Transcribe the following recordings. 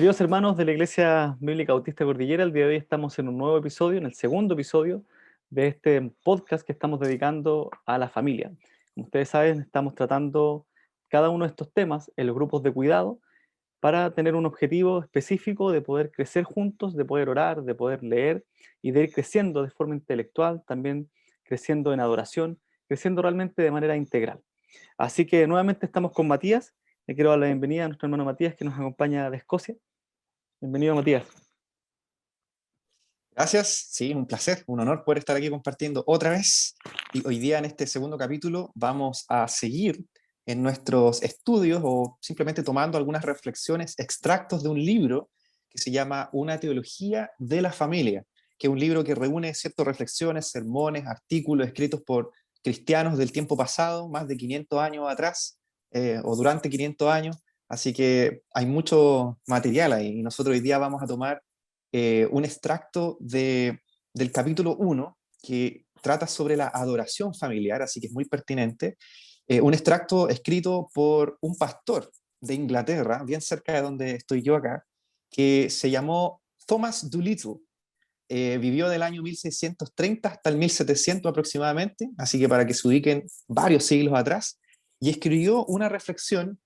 Queridos hermanos de la Iglesia Bíblica Bautista Cordillera, el día de hoy estamos en un nuevo episodio, en el segundo episodio de este podcast que estamos dedicando a la familia. Como ustedes saben, estamos tratando cada uno de estos temas en los grupos de cuidado para tener un objetivo específico de poder crecer juntos, de poder orar, de poder leer y de ir creciendo de forma intelectual, también creciendo en adoración, creciendo realmente de manera integral. Así que nuevamente estamos con Matías. Le quiero dar la bienvenida a nuestro hermano Matías que nos acompaña de Escocia. Bienvenido, Matías. Gracias, sí, un placer, un honor poder estar aquí compartiendo otra vez. Y hoy día en este segundo capítulo vamos a seguir en nuestros estudios o simplemente tomando algunas reflexiones, extractos de un libro que se llama Una teología de la familia, que es un libro que reúne ciertas reflexiones, sermones, artículos escritos por cristianos del tiempo pasado, más de 500 años atrás, o durante 500 años. Así que hay mucho material ahí y nosotros hoy día vamos a tomar un extracto del capítulo 1 que trata sobre la adoración familiar, así que es muy pertinente. Un extracto escrito por un pastor de Inglaterra, bien cerca de donde estoy yo acá, que se llamó Thomas Doolittle. Vivió del año 1630 hasta el 1700 aproximadamente, así que para que se ubiquen varios siglos atrás, y escribió una reflexión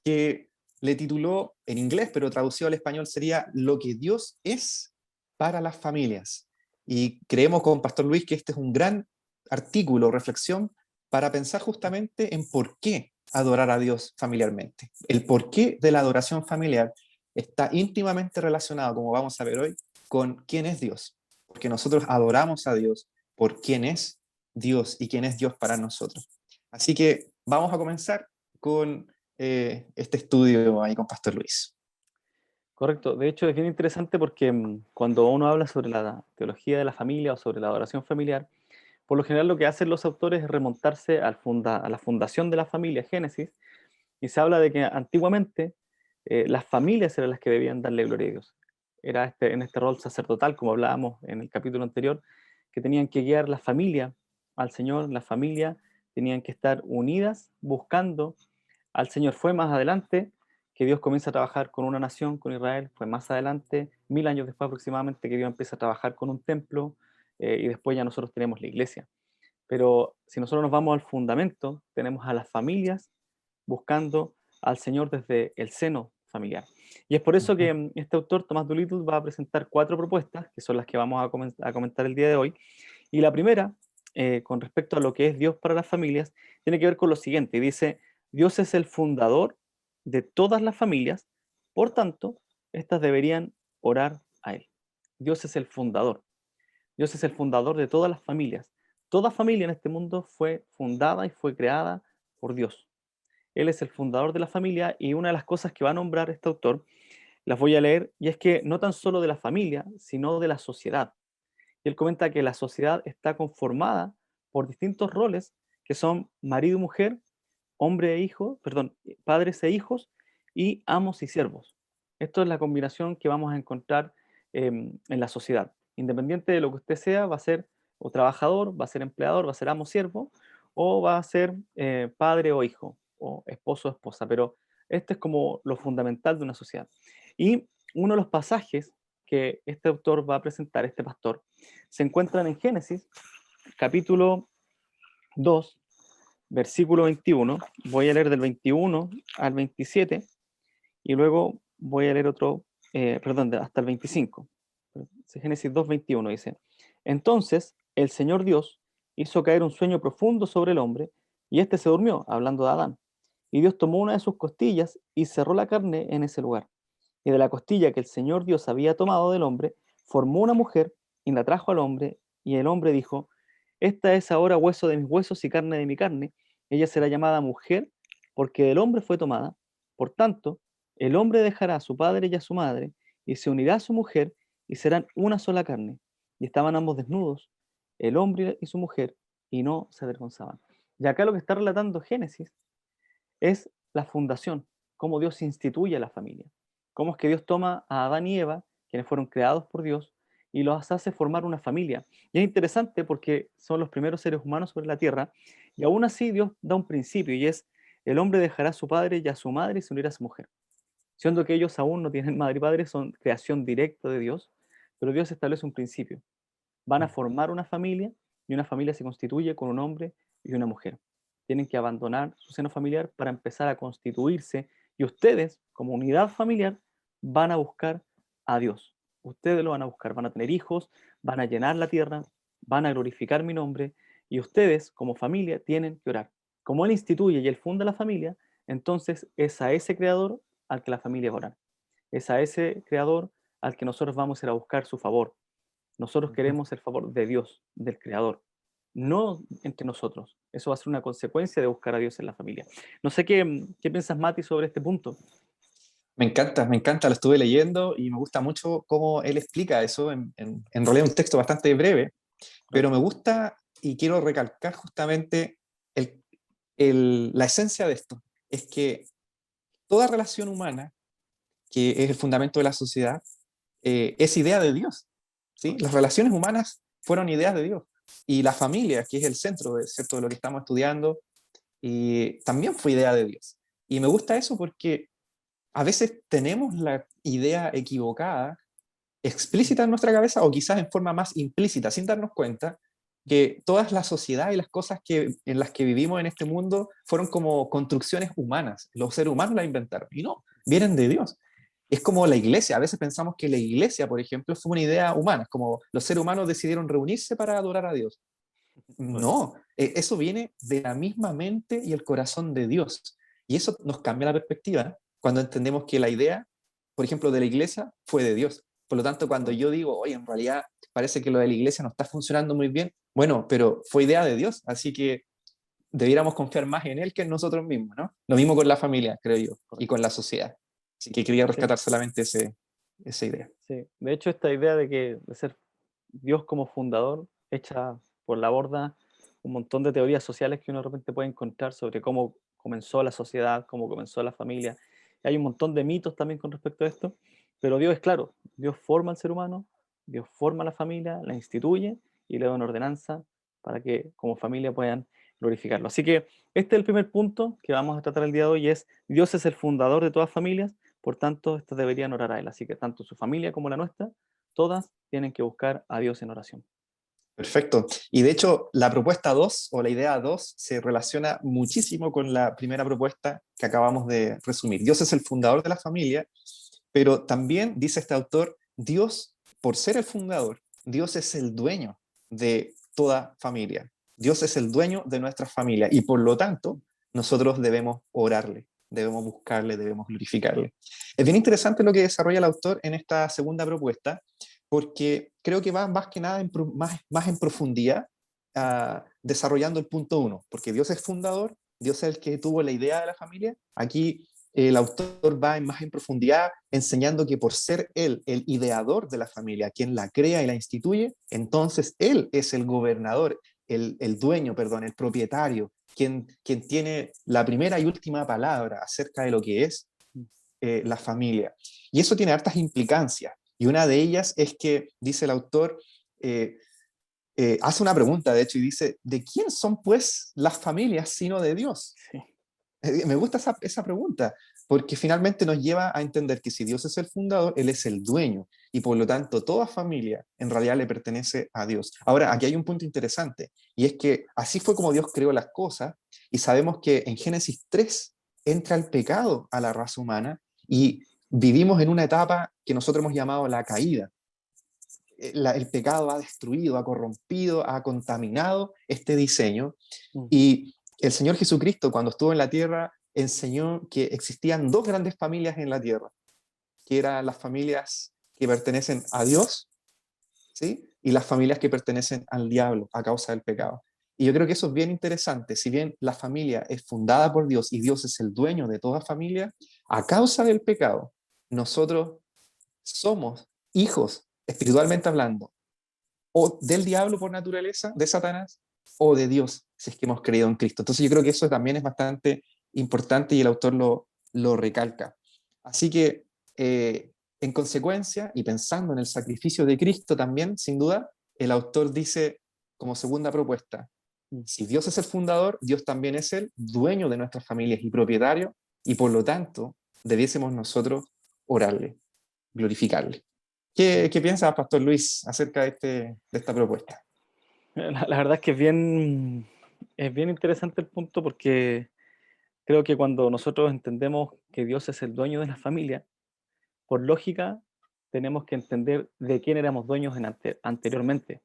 que le tituló en inglés, pero traducido al español sería Lo que Dios es para las familias. Y creemos con Pastor Luis que este es un gran artículo, reflexión, para pensar justamente en por qué adorar a Dios familiarmente. El porqué de la adoración familiar está íntimamente relacionado, como vamos a ver hoy, con quién es Dios. Porque nosotros adoramos a Dios por quién es Dios y quién es Dios para nosotros. Así que vamos a comenzar con este estudio ahí con Pastor Luis. Correcto. De hecho, es bien interesante porque cuando uno habla sobre la teología de la familia o sobre la adoración familiar, por lo general lo que hacen los autores es remontarse a la fundación de la familia, Génesis, y se habla de que antiguamente las familias eran las que debían darle gloria a Dios. Era en este rol sacerdotal, como hablábamos en el capítulo anterior, que tenían que guiar la familia al Señor, la familia tenían que estar unidas buscando al Señor. Fue más adelante que Dios comienza a trabajar con una nación, con Israel, fue más adelante, 1000 años después aproximadamente, que Dios empieza a trabajar con un templo, y después ya nosotros tenemos la iglesia. Pero si nosotros nos vamos al fundamento, tenemos a las familias buscando al Señor desde el seno familiar. Y es por eso que este autor, Tomás Doolittle, va a presentar 4 propuestas, que son las que vamos a comentar el día de hoy. Y la primera, con respecto a lo que es Dios para las familias, tiene que ver con lo siguiente. Dice, Dios es el fundador de todas las familias, por tanto, estas deberían orar a Él. Dios es el fundador. Dios es el fundador de todas las familias. Toda familia en este mundo fue fundada y fue creada por Dios. Él es el fundador de la familia y una de las cosas que va a nombrar este autor, las voy a leer, y es que no tan solo de la familia, sino de la sociedad. Y él comenta que la sociedad está conformada por distintos roles que son marido y mujer, hombre e hijo, perdón, padres e hijos y amos y siervos. Esto es la combinación que vamos a encontrar en la sociedad. Independiente de lo que usted sea, va a ser o trabajador, va a ser empleador, va a ser amo siervo o va a ser padre o hijo o esposo o esposa. Pero este es como lo fundamental de una sociedad. Y uno de los pasajes que este autor va a presentar, este pastor, se encuentran en Génesis, capítulo 2, versículo 21. Voy a leer del 21 al 27 y luego voy a leer otro, perdón, hasta el 25. Génesis 2, 21 dice, entonces el Señor Dios hizo caer un sueño profundo sobre el hombre y éste se durmió, hablando de Adán. Y Dios tomó una de sus costillas y cerró la carne en ese lugar. Y de la costilla que el Señor Dios había tomado del hombre, formó una mujer y la trajo al hombre, y el hombre dijo, esta es ahora hueso de mis huesos y carne de mi carne, ella será llamada mujer, porque del hombre fue tomada. Por tanto, el hombre dejará a su padre y a su madre, y se unirá a su mujer, y serán una sola carne. Y estaban ambos desnudos, el hombre y su mujer, y no se avergonzaban. Y acá lo que está relatando Génesis es la fundación, cómo Dios instituye a la familia, cómo es que Dios toma a Adán y Eva, quienes fueron creados por Dios, y los hace formar una familia. Y es interesante porque son los primeros seres humanos sobre la tierra, y aún así Dios da un principio, y es, el hombre dejará a su padre y a su madre y se unirá a su mujer. siendo que ellos aún no tienen madre y padre, son creación directa de Dios, pero Dios establece un principio. Van a formar una familia y una familia se constituye con un hombre y una mujer. Tienen que abandonar su seno familiar para empezar a constituirse y ustedes, como unidad familiar, van a buscar a Dios. Ustedes lo van a buscar, van a tener hijos, van a llenar la tierra, van a glorificar mi nombre y ustedes, como familia, tienen que orar. Como Él instituye y Él funda la familia, entonces es a ese creador al que la familia va a orar. Es a ese creador al que nosotros vamos a ir a buscar su favor. Nosotros Ujú. queremos el favor de Dios, del Creador, no entre nosotros. Eso va a ser una consecuencia de buscar a Dios en la familia. No sé qué piensas, Mati, sobre este punto. Me encanta, lo estuve leyendo y me gusta mucho cómo él explica eso, en realidad un texto bastante breve, pero me gusta y quiero recalcar justamente el, la esencia de esto, es que toda relación humana, que es el fundamento de la sociedad, es idea de Dios, ¿sí? Las relaciones humanas fueron ideas de Dios, y la familia, que es el centro de, ¿cierto?, de lo que estamos estudiando, y también fue idea de Dios. Y me gusta eso porque a veces tenemos la idea equivocada, explícita en nuestra cabeza o quizás en forma más implícita, sin darnos cuenta, que toda la sociedad y las cosas en las que vivimos en este mundo fueron como construcciones humanas. Los seres humanos las inventaron. Y no, vienen de Dios. Es como la iglesia. A veces pensamos que la iglesia, por ejemplo, fue una idea humana. Es como los seres humanos decidieron reunirse para adorar a Dios. Correcto. No, eso viene de la misma mente y el corazón de Dios. Y eso nos cambia la perspectiva cuando entendemos que la idea, por ejemplo, de la iglesia fue de Dios. Por lo tanto, cuando yo digo, oye, en realidad parece que lo de la iglesia no está funcionando muy bien, bueno, pero fue idea de Dios, así que debiéramos confiar más en Él que en nosotros mismos, ¿no? Lo mismo con la familia, creo yo, y Correcto. con la sociedad. Así que quería Sí, rescatar solamente esa idea. sí. De hecho, esta idea de ser Dios como fundador, echa por la borda un montón de teorías sociales que uno de repente puede encontrar sobre cómo comenzó la sociedad, cómo comenzó la familia. Hay un montón de mitos también con respecto a esto, pero Dios es claro, Dios forma al ser humano, Dios forma a la familia, la instituye y le da una ordenanza para que como familia puedan glorificarlo. Así que este es el primer punto que vamos a tratar el día de hoy, es Dios es el fundador de todas familias, por tanto, estas deberían orar a Él. Así que tanto su familia como la nuestra, todas tienen que buscar a Dios en oración. Perfecto. Y de hecho, la propuesta 2 o la idea 2 se relaciona muchísimo con la primera propuesta que acabamos de resumir. Dios es el fundador de la familia, pero también, dice este autor, Dios, por ser el fundador, Dios es el dueño de toda familia. Dios es el dueño de nuestra familia y por lo tanto, nosotros debemos orarle, debemos buscarle, debemos glorificarle. Es bien interesante lo que desarrolla el autor en esta segunda propuesta, porque creo que va más que nada más en profundidad, desarrollando el punto 1, porque Dios es fundador, Dios es el que tuvo la idea de la familia. Aquí el autor va más en profundidad enseñando que por ser él el ideador de la familia, quien la crea y la instituye, entonces él es el gobernador, el dueño, perdón, el propietario, quien tiene la primera y última palabra acerca de lo que es la familia. Y eso tiene hartas implicancias. Y una de ellas es que, dice el autor, eh, hace una pregunta, de hecho, y dice, ¿de quién son pues las familias sino de Dios? Sí, Me gusta esa pregunta, porque finalmente nos lleva a entender que si Dios es el fundador, Él es el dueño, y por lo tanto toda familia en realidad le pertenece a Dios. Ahora, aquí hay un punto interesante, y es que así fue como Dios creó las cosas, y sabemos que en Génesis 3 entra el pecado a la raza humana, y vivimos en una etapa que nosotros hemos llamado la caída. El pecado ha destruido, ha corrompido, ha contaminado este diseño, mm, y el Señor Jesucristo, cuando estuvo en la tierra, enseñó que existían dos grandes familias en la tierra, que eran las familias que pertenecen a Dios, ¿sí? Y las familias que pertenecen al diablo a causa del pecado. Y yo creo que eso es bien interesante. Si bien la familia es fundada por Dios y Dios es el dueño de toda familia, a causa del pecado, nosotros somos hijos, espiritualmente hablando, o del diablo por naturaleza, de Satanás, o de Dios, si es que hemos creído en Cristo. Entonces yo creo que eso también es bastante importante y el autor lo recalca. Así que, en consecuencia, y pensando en el sacrificio de Cristo también, sin duda, el autor dice como segunda propuesta, mm, si Dios es el fundador, Dios también es el dueño de nuestras familias y propietario, y por lo tanto, debiésemos nosotros orarle, glorificarle. ¿Qué piensa Pastor Luis acerca de esta propuesta? La verdad es que es bien interesante el punto porque creo que cuando nosotros entendemos que Dios es el dueño de la familia, por lógica tenemos que entender de quién éramos dueños anteriormente,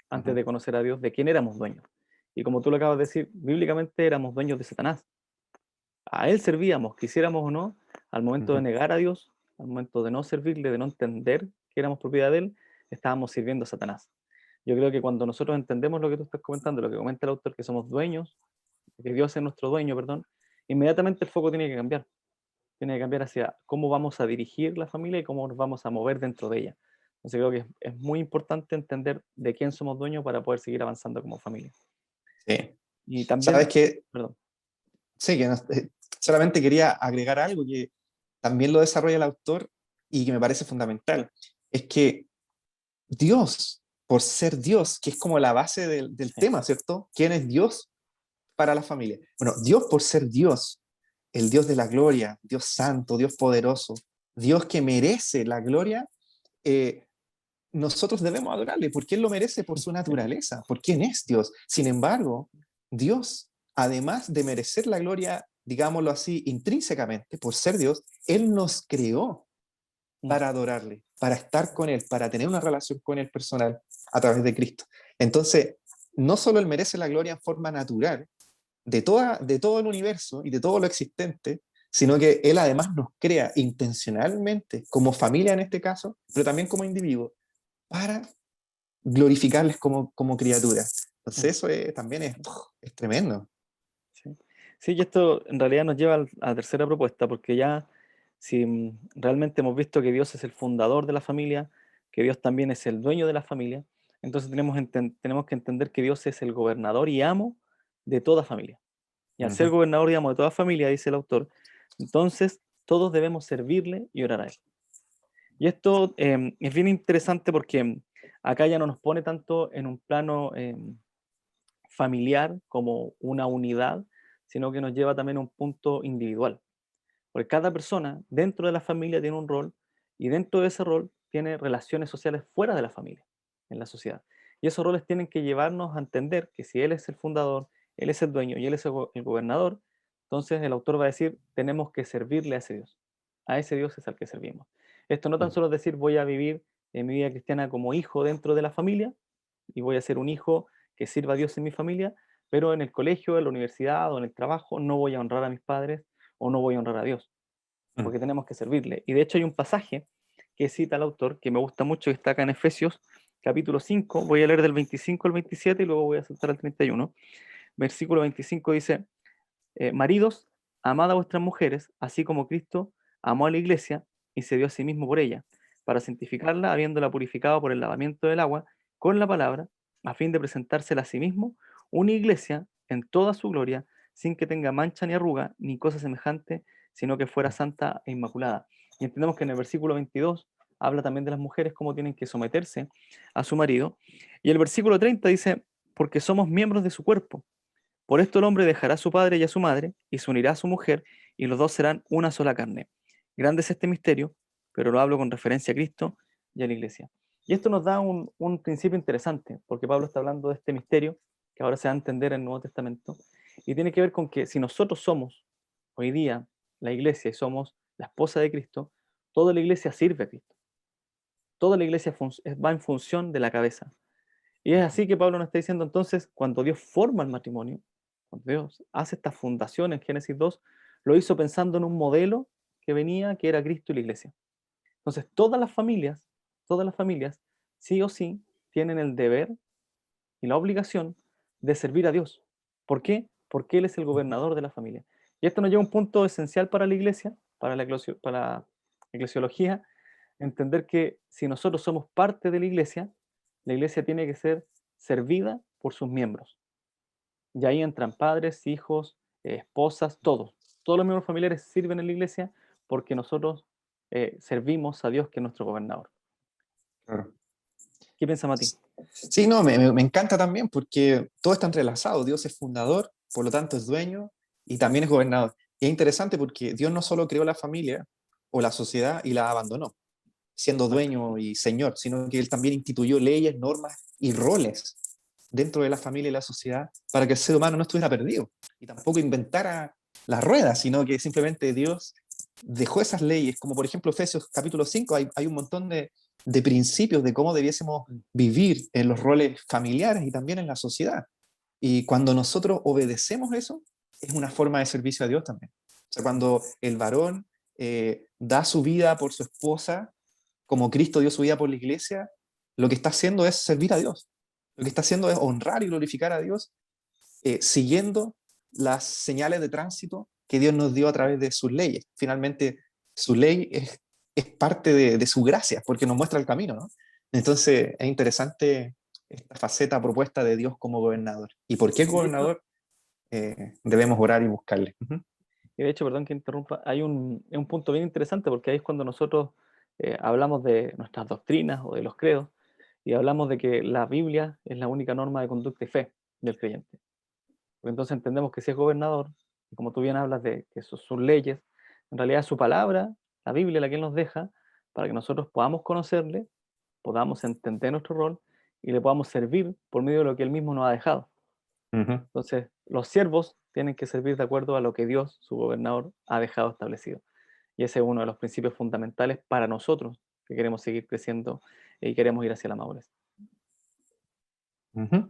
antes Ujú, de conocer a Dios, de quién éramos dueños. Y como tú lo acabas de decir, bíblicamente éramos dueños de Satanás. A él servíamos, quisiéramos o no, al momento de ujú. negar a Dios, al momento de no servirle, de no entender que éramos propiedad de él, estábamos sirviendo a Satanás. Yo creo que cuando nosotros entendemos lo que tú estás comentando, lo que comenta el autor, que somos dueños, que Dios es nuestro dueño, perdón, inmediatamente el foco tiene que cambiar. Tiene que cambiar hacia cómo vamos a dirigir la familia y cómo nos vamos a mover dentro de ella. Entonces creo que es muy importante entender de quién somos dueños para poder seguir avanzando como familia. Sí. Y ¿Sabes también, qué? perdón, Sí, solamente quería agregar algo que también lo desarrolla el autor y que me parece fundamental. Es que Dios, por ser Dios, que es como la base del sí, tema, ¿cierto? ¿Quién es Dios para la familia? Bueno, Dios por ser Dios, el Dios de la gloria, Dios santo, Dios poderoso, Dios que merece la gloria, eh, nosotros debemos adorarle, porque Él lo merece por su sí, naturaleza, por quién es Dios. Sin embargo, Dios, además de merecer la gloria, digámoslo así, intrínsecamente, por ser Dios, Él nos creó mm, para adorarle, para estar con Él, para tener una relación con Él personal a través de Cristo. Entonces, no solo Él merece la gloria en forma natural de todo el universo y de todo lo existente, sino que Él además nos crea intencionalmente, como familia en este caso, pero también como individuo, para glorificarles como criaturas. mm, Entonces eso también es tremendo. sí. Sí, y esto en realidad nos lleva a la tercera propuesta, porque ya si realmente hemos visto que Dios es el fundador de la familia, que Dios también es el dueño de la familia, entonces tenemos que entender que Dios es el gobernador y amo de toda familia. Y al ser Ujú. gobernador, digamos, de toda familia, dice el autor, entonces todos debemos servirle y orar a él. Y esto es bien interesante porque acá ya no nos pone tanto en un plano familiar como una unidad, sino que nos lleva también a un punto individual. Porque cada persona dentro de la familia tiene un rol y dentro de ese rol tiene relaciones sociales fuera de la familia, en la sociedad. Y esos roles tienen que llevarnos a entender que si él es el fundador, él es el dueño y él es el gobernador, entonces el autor va a decir, tenemos que servirle a ese Dios. A ese Dios es al que servimos. Esto no tan Mm. solo es decir, voy a vivir en mi vida cristiana como hijo dentro de la familia y voy a ser un hijo que sirva a Dios en mi familia, pero en el colegio, en la universidad o en el trabajo no voy a honrar a mis padres o no voy a honrar a Dios Mm. porque tenemos que servirle. Y de hecho hay un pasaje que cita el autor, que me gusta mucho, que está acá en Efesios, capítulo 5, voy a leer del 25 al 27 y luego voy a saltar al 31. Versículo 25 dice, maridos, amad a vuestras mujeres, así como Cristo amó a la iglesia y se dio a sí mismo por ella, para santificarla, habiéndola purificado por el lavamiento del agua, con la palabra, a fin de presentársela a sí mismo, una iglesia en toda su gloria, sin que tenga mancha ni arruga, ni cosa semejante, sino que fuera santa e inmaculada. Y entendemos que en el versículo 22 habla también de las mujeres, cómo tienen que someterse a su marido. Y el versículo 30 dice, porque somos miembros de su cuerpo. Por esto el hombre dejará a su padre y a su madre, y se unirá a su mujer, y los dos serán una sola carne. Grande es este misterio, pero lo hablo con referencia a Cristo y a la iglesia. Y esto nos da un principio interesante, porque Pablo está hablando de este misterio, que ahora se va a entender en el Nuevo Testamento, y tiene que ver con que si nosotros somos hoy día la iglesia y somos la esposa de Cristo, toda la iglesia sirve a Cristo. Toda la iglesia va en función de la cabeza. Y es así que Pablo nos está diciendo entonces, cuando Dios forma el matrimonio, cuando Dios hace esta fundación en Génesis 2, lo hizo pensando en un modelo que venía, que era Cristo y la iglesia. Entonces, todas las familias, sí o sí, tienen el deber y la obligación de servir a Dios. ¿Por qué? Porque Él es el gobernador de la familia. Y esto nos lleva a un punto esencial para la iglesia, para la eclesiología, entender que si nosotros somos parte de la iglesia tiene que ser servida por sus miembros. Y ahí entran padres, hijos, esposas, todos. Todos los miembros familiares sirven en la iglesia porque nosotros servimos a Dios que es nuestro gobernador. Claro. ¿Qué piensa Mati? Sí, no, me encanta también porque todo está entrelazado. Dios es fundador, por lo tanto es dueño y también es gobernador. Y es interesante porque Dios no solo creó la familia o la sociedad y la abandonó, siendo dueño y señor, sino que él también instituyó leyes, normas y roles dentro de la familia y la sociedad para que el ser humano no estuviera perdido y tampoco inventara las ruedas, sino que simplemente Dios dejó esas leyes, como por ejemplo Efesios capítulo 5, hay un montón de principios de cómo debiésemos vivir en los roles familiares y también en la sociedad. Y cuando nosotros obedecemos eso, es una forma de servicio a Dios también. O sea, cuando el varón da su vida por su esposa, como Cristo dio su vida por la iglesia, lo que está haciendo es servir a Dios. Lo que está haciendo es honrar y glorificar a Dios, siguiendo las señales de tránsito que Dios nos dio a través de sus leyes. Finalmente, su ley es parte de su gracia, porque nos muestra el camino, ¿no? Entonces, es interesante esta faceta propuesta de Dios como gobernador. ¿Y por qué Y de hecho, gobernador? Debemos orar y buscarle. y de hecho, perdón que interrumpa, hay un punto bien interesante porque ahí es cuando nosotros hablamos de nuestras doctrinas o de los credos y hablamos de que la Biblia es la única norma de conducta y fe del creyente. Porque entonces entendemos que si es gobernador, y como tú bien hablas de que sus leyes, en realidad es su palabra, la Biblia, la que Él nos deja, para que nosotros podamos conocerle, podamos entender nuestro rol y le podamos servir por medio de lo que Él mismo nos ha dejado. Ujú. Entonces, los siervos tienen que servir de acuerdo a lo que Dios, su gobernador, ha dejado establecido. Y ese es uno de los principios fundamentales para nosotros que queremos seguir creciendo y queremos ir hacia la madurez. Ujú.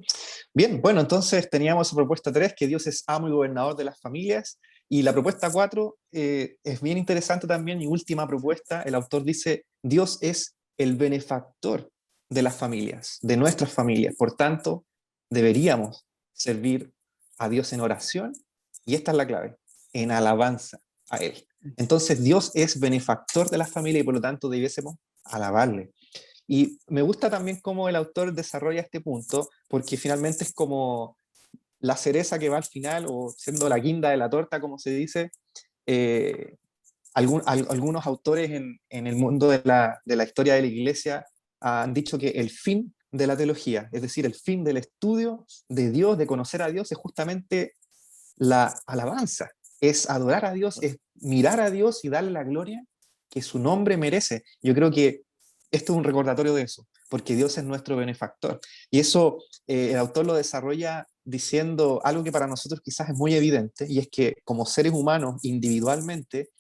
Bien, bueno, entonces teníamos esa propuesta 3, que Dios es amo y gobernador de las familias, y la propuesta 4 es bien interesante también, y última propuesta, el autor dice, Dios es el benefactor de las familias, de nuestras familias, por tanto, deberíamos servir a Dios en oración, y esta es la clave, en alabanza a Él. Entonces, Dios es benefactor de las familias y por lo tanto debiésemos alabarle. Y me gusta también cómo el autor desarrolla este punto, porque finalmente es como la cereza que va al final, o siendo la guinda de la torta, como se dice. Eh, algunos autores en el mundo de la historia de la iglesia han dicho que el fin de la teología, es decir, el fin del estudio de Dios, de conocer a Dios, es justamente la alabanza, es adorar a Dios, es mirar a Dios y darle la gloria que su nombre merece. Yo creo que esto es un recordatorio de eso, porque Dios es nuestro benefactor. Y eso el autor lo desarrolla diciendo algo que para nosotros quizás es muy evidente, y es que como seres humanos individualmente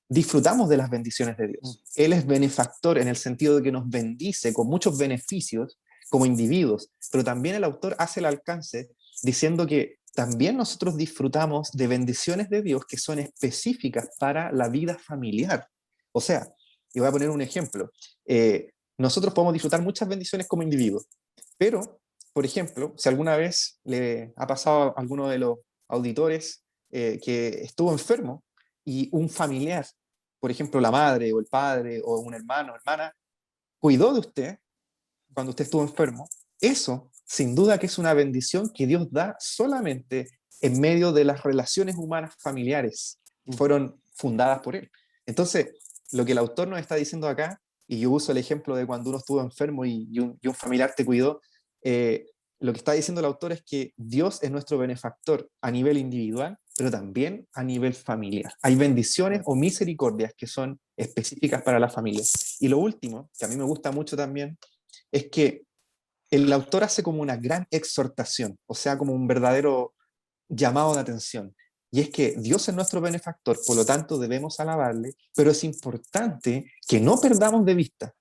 disfrutamos de las bendiciones de Dios. Él es benefactor en el sentido de que nos bendice con muchos beneficios como individuos, pero también el autor hace el alcance diciendo que también nosotros disfrutamos de bendiciones de Dios que son específicas para la vida familiar. O sea, y voy a poner un ejemplo. Nosotros podemos disfrutar muchas bendiciones como individuos, pero, por ejemplo, si alguna vez le ha pasado a alguno de los auditores que estuvo enfermo y un familiar, por ejemplo, la madre o el padre o un hermano o hermana, cuidó de usted cuando usted estuvo enfermo, eso sin duda que es una bendición que Dios da solamente en medio de las relaciones humanas familiares que fueron fundadas por Él. Entonces, lo que el autor nos está diciendo acá, y yo uso el ejemplo de cuando uno estuvo enfermo y un familiar te cuidó, lo que está diciendo el autor es que Dios es nuestro benefactor a nivel individual, pero también a nivel familiar. Hay bendiciones o misericordias que son específicas para la familia. Y lo último, que a mí me gusta mucho también, es que el autor hace como una gran exhortación, o sea, como un verdadero llamado de atención. Y es que Dios es nuestro benefactor, por lo tanto debemos alabarle, pero es importante que no perdamos de vista,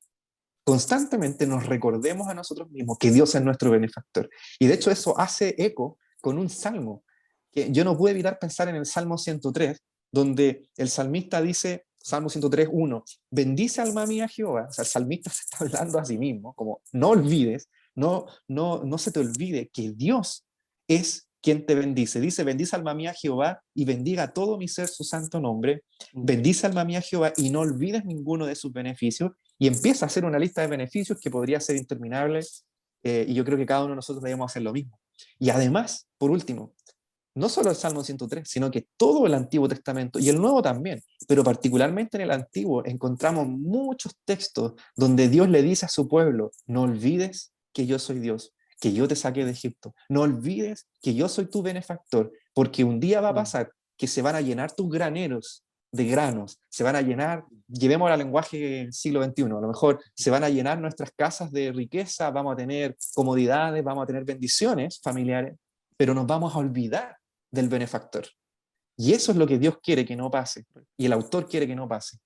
constantemente nos recordemos a nosotros mismos que Dios es nuestro benefactor. Y de hecho eso hace eco con un salmo, que yo no pude evitar pensar en el Salmo 103, donde el salmista dice, Salmo 103, 1, bendice alma mía Jehová. O sea, el salmista se está hablando a sí mismo, como no olvides, no se te olvide que Dios es quien te bendice. Dice, bendice alma mía Jehová y bendiga todo mi ser su santo nombre. Bendice alma mía Jehová y no olvides ninguno de sus beneficios. Y empieza a hacer una lista de beneficios que podría ser interminable, y yo creo que cada uno de nosotros debemos hacer lo mismo. Y además, por último, no solo el Salmo 103, sino que todo el Antiguo Testamento y el Nuevo también, pero particularmente en el Antiguo encontramos muchos textos donde Dios le dice a su pueblo, no olvides que yo soy Dios, que yo te saqué de Egipto, no olvides que yo soy tu benefactor, porque un día va a pasar que se van a llenar tus graneros de granos, se van a llenar, llevémoslo al lenguaje del siglo XXI, a lo mejor se van a llenar nuestras casas de riqueza, vamos a tener comodidades, vamos a tener bendiciones familiares, pero nos vamos a olvidar del benefactor. Y eso es lo que Dios quiere que no pase, y el autor quiere que no pase.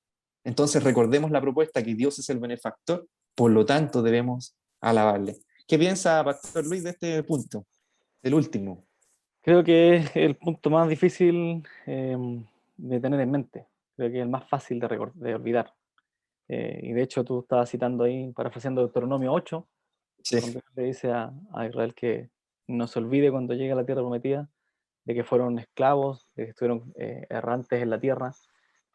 Entonces recordemos la propuesta que Dios es el benefactor, por lo tanto debemos alabarle. ¿Qué piensa Pastor Luis de este punto, el último? Creo que es el punto más difícil de tener en mente. Creo que es el más fácil de olvidar. Y de hecho tú estabas citando ahí, parafraseando Deuteronomio 8, Sí. donde le dice a Israel que no se olvide cuando llegue a la tierra prometida de que fueron esclavos, de que estuvieron errantes en la tierra,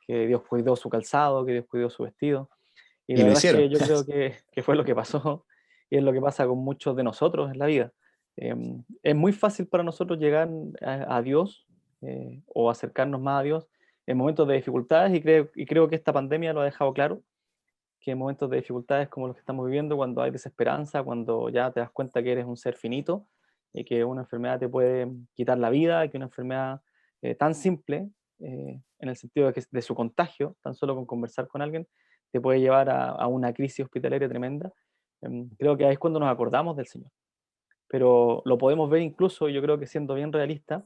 que Dios cuidó su calzado, que Dios cuidó su vestido. Y Y la lo verdad es hicieron. que yo creo que fue lo que pasó y es lo que pasa con muchos de nosotros en la vida. Es muy fácil para nosotros llegar a Dios o acercarnos más a Dios en momentos de dificultades y creo que esta pandemia lo ha dejado claro, que en momentos de dificultades como los que estamos viviendo, cuando hay desesperanza, cuando ya te das cuenta que eres un ser finito y que una enfermedad te puede quitar la vida, y que una enfermedad tan simple, en el sentido de su contagio, tan solo con conversar con alguien, te puede llevar a una crisis hospitalaria tremenda. Creo que ahí es cuando nos acordamos del Señor. Pero lo podemos ver incluso, yo creo que siendo bien realista,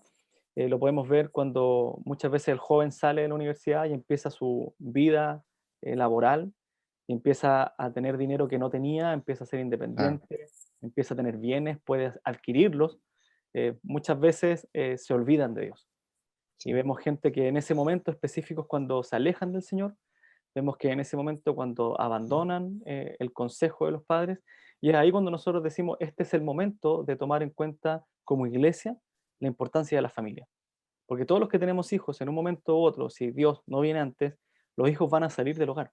lo podemos ver cuando muchas veces el joven sale de la universidad y empieza su vida laboral, y empieza a tener dinero que no tenía, empieza a ser Ah, independiente, empieza a tener bienes, puede adquirirlos. Muchas veces se olvidan de Dios. Y sí. vemos gente que en ese momento específico es cuando se alejan del Señor, vemos que en ese momento cuando abandonan el consejo de los padres, y es ahí cuando nosotros decimos, este es el momento de tomar en cuenta como iglesia la importancia de la familia. Porque todos los que tenemos hijos, en un momento u otro, si Dios no viene antes, los hijos van a salir del hogar.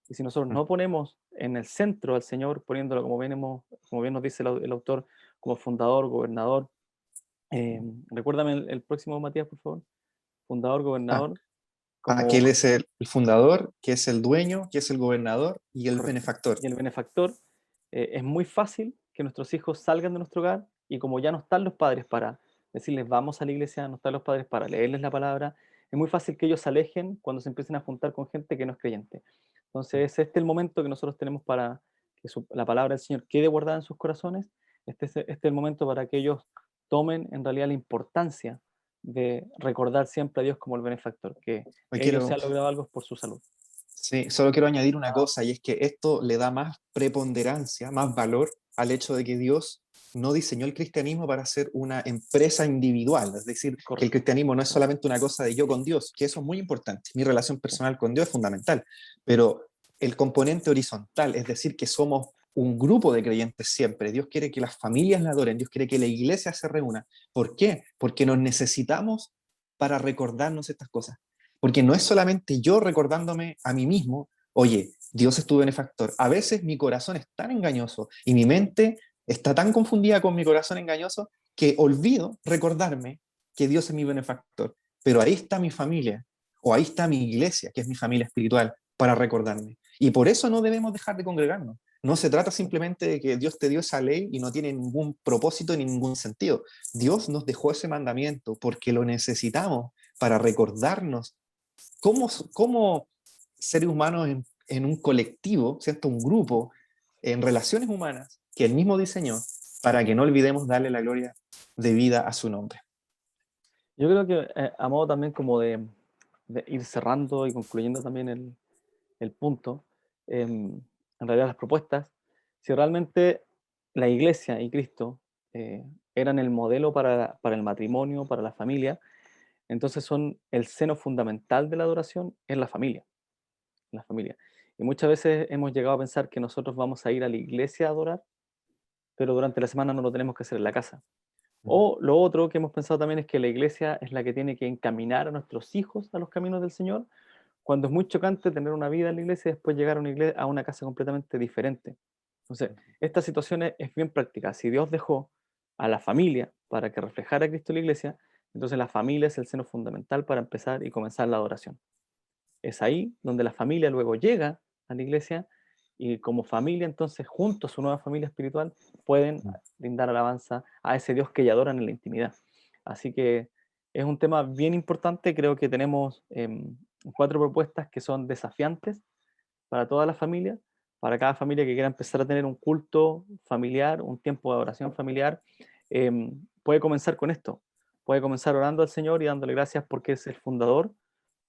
Y si nosotros Mm. no ponemos en el centro al Señor, poniéndolo como bien nos dice el autor, como fundador, gobernador, recuérdame el próximo, Matías, por favor. Fundador, Ah, gobernador, que como él es el fundador, que es el dueño, que es el gobernador y el correcto, benefactor. y el benefactor. Es muy fácil que nuestros hijos salgan de nuestro hogar y como ya no están los padres para decirles vamos a la iglesia, no están los padres para leerles la palabra, es muy fácil que ellos se alejen cuando se empiecen a juntar con gente que no es creyente. Entonces, es este el momento que nosotros tenemos para que la palabra del Señor quede guardada en sus corazones. Este es el momento para que ellos tomen en realidad la importancia de recordar siempre a Dios como el benefactor, que Hoy ellos se quiero, han logrado algo por su salud. sí, solo quiero añadir una cosa, y es que esto le da más preponderancia, más valor al hecho de que Dios no diseñó el cristianismo para ser una empresa individual, es decir, que el Correcto. cristianismo no es solamente una cosa de yo con Dios, que eso es muy importante, mi relación Sí. personal con Dios es fundamental, pero el componente horizontal, es decir, que somos un grupo de creyentes siempre, Dios quiere que las familias la adoren, Dios quiere que la iglesia se reúna. ¿Por qué? Porque nos necesitamos para recordarnos estas cosas. Porque no es solamente yo recordándome a mí mismo, oye, Dios es tu benefactor. A veces mi corazón es tan engañoso y mi mente está tan confundida con mi corazón engañoso que olvido recordarme que Dios es mi benefactor. Pero ahí está mi familia, o ahí está mi iglesia, que es mi familia espiritual, para recordarme. Y por eso no debemos dejar de congregarnos. No se trata simplemente de que Dios te dio esa ley y no tiene ningún propósito ni ningún sentido. Dios nos dejó ese mandamiento porque lo necesitamos para recordarnos cómo seres humanos en un colectivo, ¿cierto? Un grupo, en relaciones humanas que él mismo diseñó para que no olvidemos darle la gloria de vida a su nombre. Yo creo que a modo también como de ir cerrando y concluyendo también el punto, en realidad las propuestas, si realmente la iglesia y Cristo eran el modelo para el matrimonio, para la familia, entonces son el seno fundamental de la adoración en la familia, en la familia. Y muchas veces hemos llegado a pensar que nosotros vamos a ir a la iglesia a adorar, pero durante la semana no lo tenemos que hacer en la casa. O lo otro que hemos pensado también es que la iglesia es la que tiene que encaminar a nuestros hijos a los caminos del Señor, cuando es muy chocante tener una vida en la iglesia y después llegar a una casa completamente diferente. Entonces, esta situación es bien práctica. Si Dios dejó a la familia para que reflejara a Cristo en la iglesia, entonces la familia es el seno fundamental para empezar y comenzar la adoración. Es ahí donde la familia luego llega a la iglesia y como familia, entonces, junto a su nueva familia espiritual, pueden brindar alabanza a ese Dios que ya adoran en la intimidad. Así que es un tema bien importante, creo que tenemos 4 propuestas que son desafiantes para toda la familia, para cada familia que quiera empezar a tener un culto familiar, un tiempo de oración familiar. Puede comenzar con esto, puede comenzar orando al Señor y dándole gracias porque es el fundador,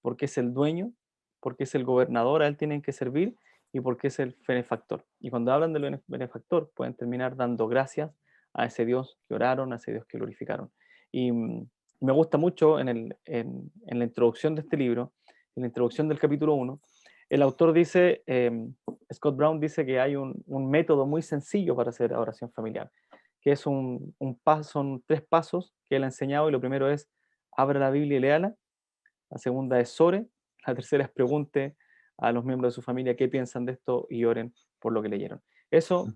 porque es el dueño, porque es el gobernador, a Él tienen que servir y porque es el benefactor. Y cuando hablan del benefactor, pueden terminar dando gracias a ese Dios que oraron, a ese Dios que glorificaron. Y me gusta mucho en la introducción de este libro, en la introducción del capítulo 1, el autor dice, Scott Brown dice que hay un método muy sencillo para hacer oración familiar, que es son 3 pasos que él ha enseñado, y lo primero es, abra la Biblia y léala. La segunda es ore. La tercera es pregunte a los miembros de su familia qué piensan de esto y oren por lo que leyeron. Eso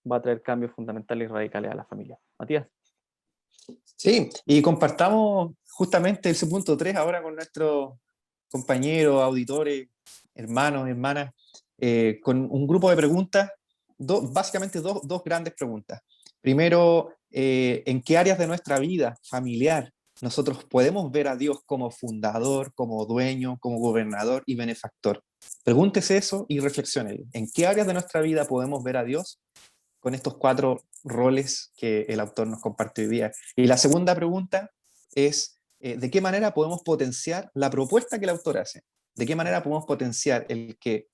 va a traer cambios fundamentales y radicales a la familia. Matías. Sí, y compartamos justamente ese punto 3 ahora con nuestros compañeros, auditores, hermanos, hermanas, con un grupo de preguntas, básicamente dos grandes preguntas. Primero, ¿en qué áreas de nuestra vida familiar nosotros podemos ver a Dios como fundador, como dueño, como gobernador y benefactor? Pregúntese eso y reflexione. ¿En qué áreas de nuestra vida podemos ver a Dios con estos 4 roles que el autor nos compartió hoy día? Y la segunda pregunta es, ¿de qué manera podemos potenciar la propuesta que el autor hace? ¿De qué manera podemos potenciar el que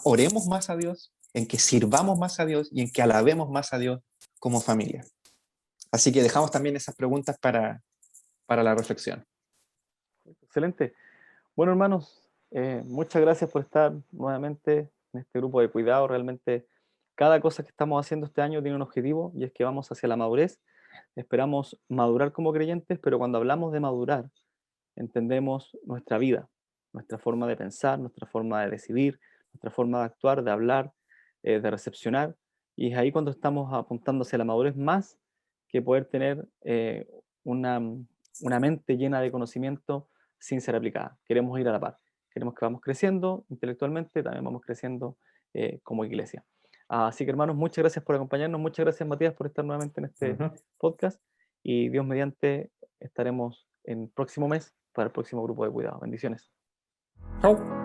oremos más a Dios, en que sirvamos más a Dios y en que alabemos más a Dios como familia? Así que dejamos también esas preguntas para la reflexión. Excelente. Bueno, hermanos, muchas gracias por estar nuevamente en este grupo de cuidado. Realmente cada cosa que estamos haciendo este año tiene un objetivo, y es que vamos hacia la madurez. Esperamos madurar como creyentes, pero cuando hablamos de madurar, entendemos nuestra vida, nuestra forma de pensar, nuestra forma de decidir, nuestra forma de actuar, de hablar, de recepcionar. Y es ahí cuando estamos apuntando hacia la madurez, más que poder tener una, una mente llena de conocimiento sin ser aplicada. Queremos ir a la par. Queremos que vamos creciendo intelectualmente, también vamos creciendo como iglesia. Así que, hermanos, muchas gracias por acompañarnos. Muchas gracias, Matías, por estar nuevamente en este podcast. Y Dios mediante, estaremos en el próximo mes para el próximo grupo de cuidado. Bendiciones. Chau.